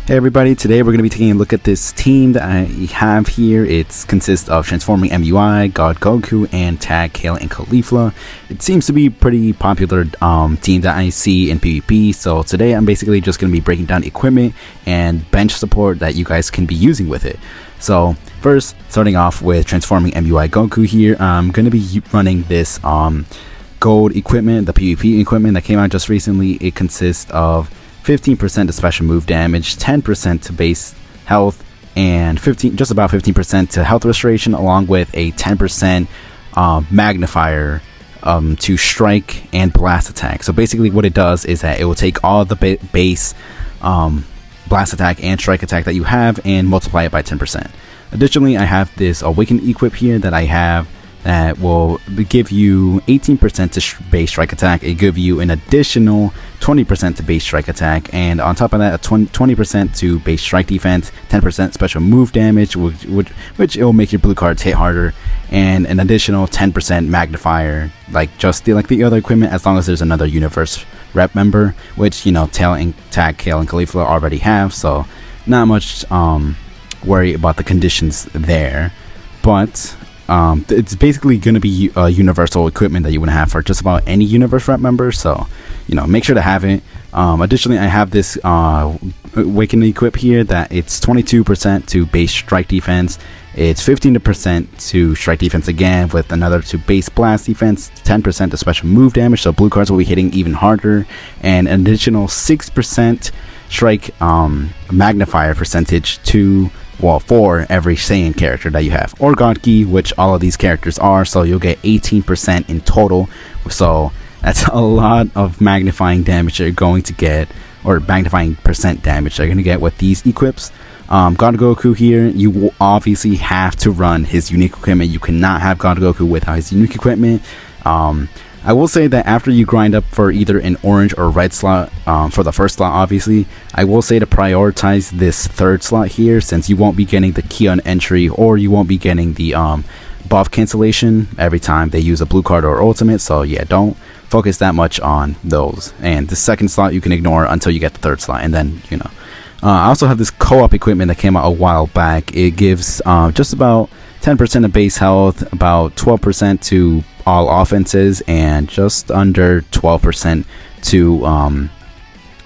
Hey everybody, today we're going to be taking a look at this team that I have here. It consists of Transforming MUI, God Goku, and Tag Kale and Caulifla. It seems to be a pretty popular team that I see in PvP, so today I'm basically just going to be breaking down equipment and bench support that you guys can be using with it. So first, starting off with Transforming MUI Goku here, I'm going to be running this gold equipment, the PvP equipment that came out just recently. It consists of 15% to special move damage, 10% to base health, and just about 15% to health restoration, along with a 10% magnifier to strike and blast attack. So basically what it does is that it will take all the base blast attack and strike attack that you have and multiply it by 10%. Additionally, I have this awakened equip here that I have that will give you 18% to base strike attack. It give you an additional 20% to base strike attack, and on top of that, a 20% to base strike defense, 10% special move damage, which it will make your blue cards hit harder, and an additional 10% magnifier, like the other equipment, as long as there's another universe rep member, which Tag, Kale, and Caulifla already have. So not much worry about the conditions there, but it's basically going to be a universal equipment that you want to have for just about any universe rep member, so make sure to have it. Additionally, I have this awakening equip here that it's 22% to base strike defense, it's 15% to strike defense again, with another to base blast defense, 10% to special move damage, so blue cards will be hitting even harder, and an additional 6% strike magnifier percentage for every Saiyan character that you have, or God Ki, which all of these characters are, so you'll get 18% in total. So that's a lot of magnifying damage you're going to get, or magnifying percent damage you're going to get with these equips. God Goku here, you will obviously have to run his unique equipment. You cannot have God Goku without his unique equipment. I will say that after you grind up for either an orange or red slot, for the first slot obviously, I will say to prioritize this third slot here, since you won't be getting the key on entry, or you won't be getting the buff cancellation every time they use a blue card or ultimate. So yeah, don't focus that much on those, and the second slot you can ignore until you get the third slot. And then I also have this co-op equipment that came out a while back. It gives just about 10% of base health, about 12% to all offenses, and just under 12% to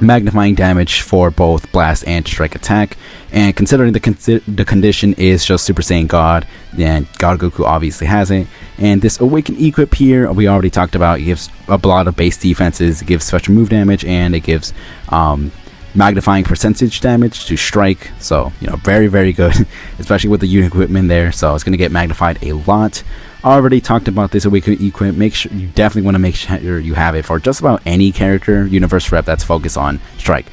magnifying damage for both blast and strike attack. And considering the condition is just Super Saiyan God, then God Goku obviously has it. And this awakened equip here, we already talked about. It gives a lot of base defenses, it gives special move damage, and it gives magnifying percentage damage to strike. So very, very good, especially with the unit equipment there. So it's going to get magnified a lot. Already talked about this awakened equip. Make sure you definitely want to make sure you have it for just about any character universe rep that's focused on strike.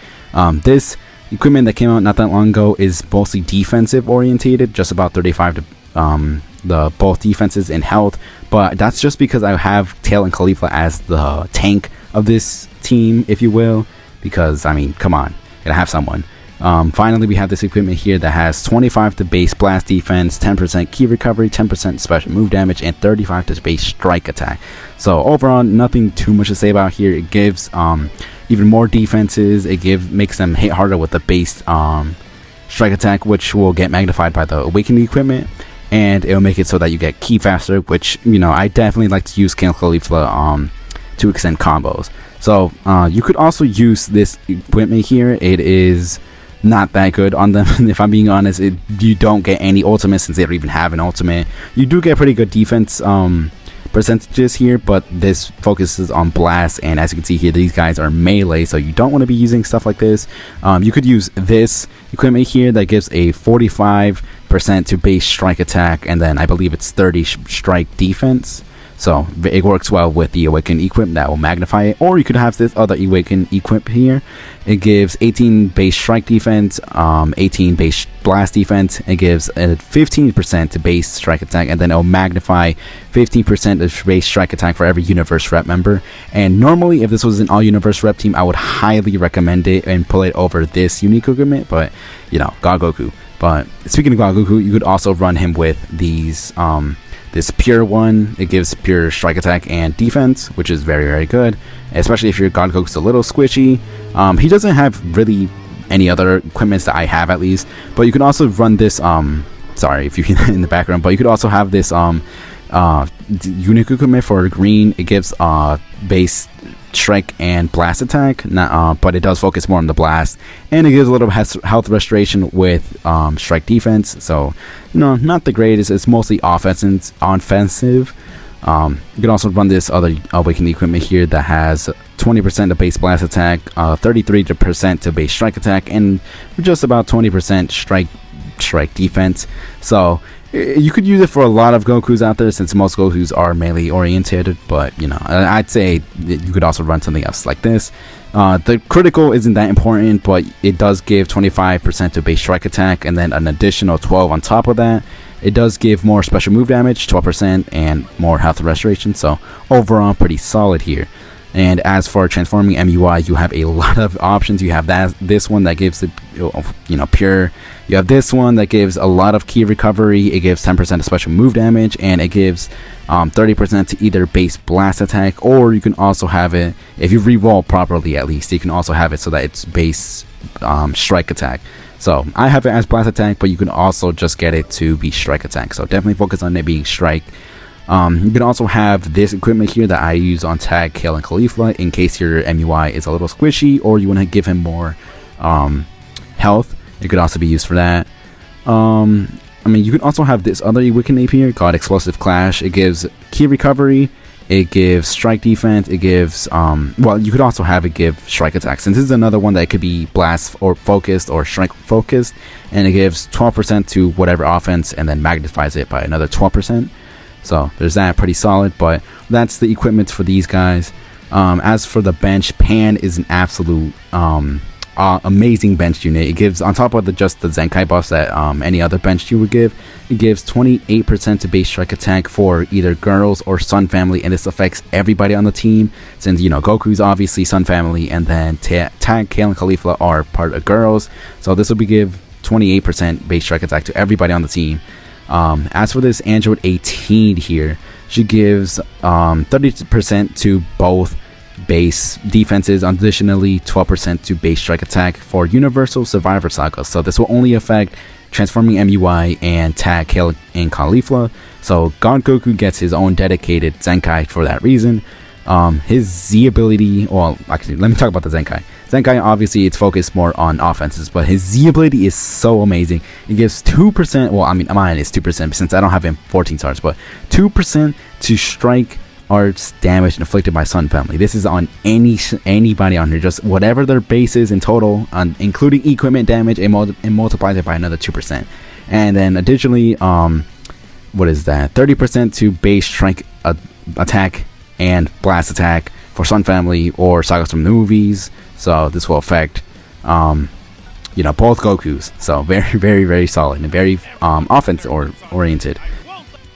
This equipment that came out not that long ago is mostly defensive orientated, just about 35 to the both defenses and health, but that's just because I have Tail and Caulifla as the tank of this team, if you will, because I mean, come on, gotta have someone. Finally, we have this equipment here that has 25 to base blast defense, 10% key recovery, 10% special move damage, and 35 to base strike attack. So overall, nothing too much to say about here. It gives even more defenses. It makes them hit harder with the base strike attack, which will get magnified by the awakening equipment, and it'll make it so that you get key faster, which I definitely like to use Kale Caulifla to extend combos. So you could also use this equipment here. It is not that good on them. If I'm being honest, you don't get any ultimate, since they don't even have an ultimate. You do get pretty good defense percentages here, but this focuses on blast, and as you can see here, these guys are melee, so you don't want to be using stuff like this. You could use this equipment here that gives a 45% to base strike attack, and then I believe it's 30 strike defense. So it works well with the awakened equip that will magnify it. Or you could have this other awakened equip here. It gives 18 base strike defense, 18 base blast defense. It gives a 15% to base strike attack, and then it'll magnify 15% of base strike attack for every universe rep member. And normally, if this was an all universe rep team, I would highly recommend it and pull it over this unique equipment. But God Goku. But speaking of God Goku, you could also run him with these this pure one. It gives pure strike attack and defense, which is very, very good, especially if your God Goku's a little squishy. He doesn't have really any other equipments that I have at least. But you can also run this sorry if you can in the background, but you could also have this unique equipment for green. It gives base strike and blast attack, but it does focus more on the blast, and it gives a little health restoration with strike defense. So not the greatest. It's mostly offensive. You can also run this other awakening equipment here that has 20% to base blast attack, 33% to base strike attack, and just about 20% strike defense. So you could use it for a lot of Gokus out there, since most Gokus are melee oriented. But I'd say you could also run something else like this. The critical isn't that important, but it does give 25% to base strike attack, and then an additional 12 on top of that. It does give more special move damage, 12%, and more health restoration. So overall, pretty solid here. And as for transforming MUI, you have a lot of options. You have this one that gives it, pure. You have this one that gives a lot of key recovery. It gives 10% of special move damage, and it gives 30% to either base blast attack, or you can also have it, if you re-roll properly at least, you can also have it so that it's base strike attack. So I have it as blast attack, but you can also just get it to be strike attack. So definitely focus on it being strike. You can also have this equipment here that I use on Tag, Kale, and Caulifla in case your MUI is a little squishy, or you want to give him more health. It could also be used for that. You can also have this other awakening here called Explosive Clash. It gives key recovery. It gives strike defense. It gives you could also have it give strike attack, since this is another one that could be blast or focused or strike focused, and it gives 12% to whatever offense, and then magnifies it by another 12%. So there's that, pretty solid. But that's the equipment for these guys. As for the bench, Pan is an absolute amazing bench unit. It gives, on top of just the Zenkai buffs that any other bench you would give, it gives 28% to base strike attack for either girls or Sun family, and this affects everybody on the team, since Goku's obviously Sun family, and then Tag, Kale, and Caulifla are part of girls. So this will give 28% base strike attack to everybody on the team. As for this Android 18 here, she gives 30% to both base defenses, additionally 12% to base strike attack for Universal Survivor Saga. So this will only affect transforming MUI and Tag, Kale, and Caulifla. So God Goku gets his own dedicated Zenkai for that reason. His Z ability, well, actually, let me talk about the Zenkai. Zenkai, obviously, it's focused more on offenses, but his Z ability is so amazing. It gives 2%, well, mine is 2% since I don't have him 14 stars, but 2% to strike arts damage inflicted by Sun family. This is on anybody on here, just whatever their base is in total, including equipment damage, and multiplies it by another 2%. And then additionally, what is that? 30% to base strike attack and blast attack for Sun family or sagas from the movies. So this will affect both Gokus. So very, very, very solid and very offense oriented.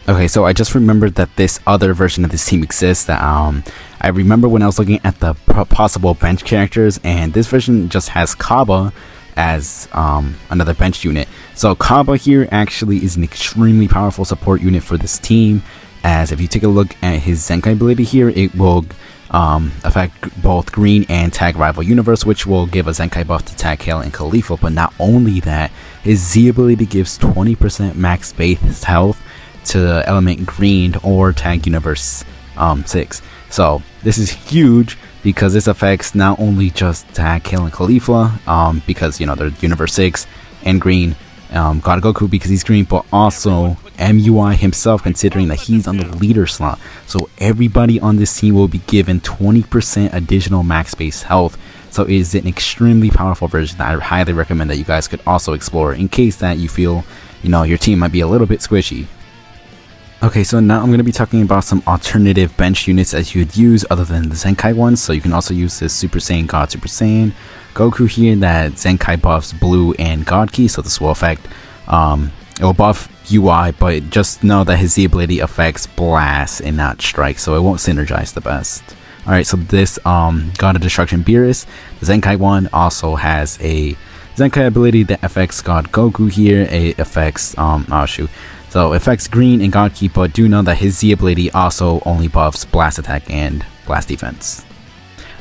Okay, so I just remembered that this other version of this team exists. That I remember when I was looking at the possible bench characters, and this version just has Cabba as another bench unit. So Cabba here actually is an extremely powerful support unit for this team, as if you take a look at his Zenkai ability here, it will affect both Green and Tag Rival Universe, which will give a Zenkai buff to Tag, Kale, and Caulifla. But not only that, his Z ability gives 20% max base health to element Green or Tag Universe 6. So this is huge, because this affects not only just Tag, Kale, and Caulifla, because they're Universe 6, and Green, God Goku because he's green, but also MUI himself, considering that he's on the leader slot. So everybody on this team will be given 20% additional max base health. So it is an extremely powerful version that I highly recommend that you guys could also explore, in case that you feel your team might be a little bit squishy. Okay, so now I'm going to be talking about some alternative bench units that you'd use other than the Zenkai ones. So you can also use this Super Saiyan God Super Saiyan Goku here that Zenkai buffs Blue and God Ki. So this will affect, it will buff UI, but just know that his Z ability affects Blast and not Strike, so it won't synergize the best. Alright, so this God of Destruction Beerus, the Zenkai one, also has a Zenkai ability that affects God Goku here. It affects, so it affects Green and God Ki, but do know that his Z ability also only buffs Blast Attack and Blast Defense.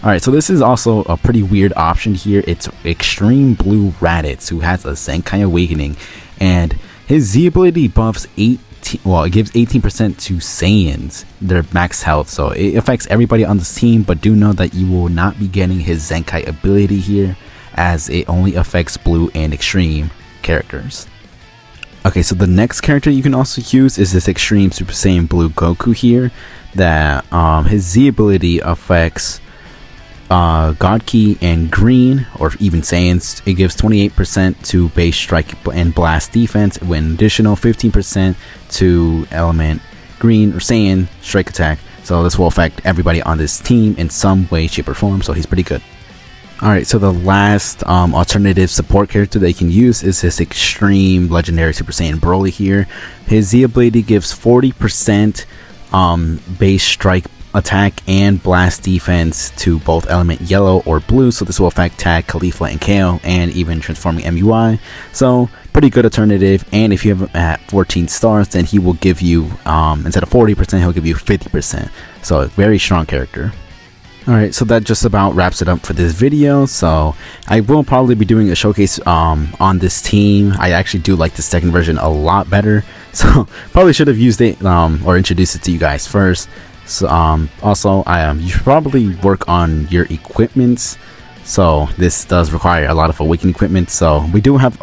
Alright, so this is also a pretty weird option here. It's Extreme Blue Raditz, who has a Zenkai Awakening, and his Z ability buffs it gives 18% to Saiyans, their max health, so it affects everybody on this team, but do know that you will not be getting his Zenkai ability here, as it only affects blue and extreme characters. Okay, so the next character you can also use is this Extreme Super Saiyan Blue Goku here, that his Z ability affects God Ki and Green, or even Saiyans. It gives 28% to base strike and blast defense, with an additional 15% to element Green or Saiyan strike attack. So this will affect everybody on this team in some way, shape, or form, so he's pretty good. Alright, so the last alternative support character that you can use is this Extreme Legendary Super Saiyan Broly here. His Z ability gives 40% base strike attack and blast defense to both element yellow or blue, so this will affect Tag, Caulifla, and Kale, and even transforming MUI. So pretty good alternative, and if you have him at 14 stars, then he will give you instead of 40%, he'll give you 50%. So a very strong character. Alright, so that just about wraps it up for this video. So I will probably be doing a showcase on this team. I actually do like the second version a lot better, so probably should have used it or introduced it to you guys first. So also you should probably work on your equipments. So this does require a lot of awakening equipment. So we do have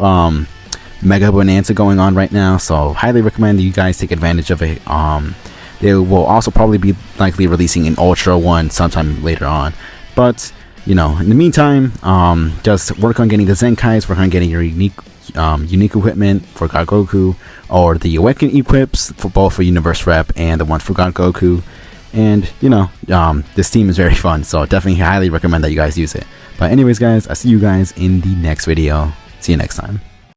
Mega Bonanza going on right now, so highly recommend that you guys take advantage of it. They will also probably be likely releasing an Ultra one sometime later on, but you know, in the meantime, just work on getting the Zenkais, work on getting your unique equipment for God Goku, or the Awaken equips for both for Universe Rep and the one for God Goku. And you know, this team is very fun, so definitely highly recommend that you guys use it. But anyways guys, I'll see you guys in the next video. See you next time.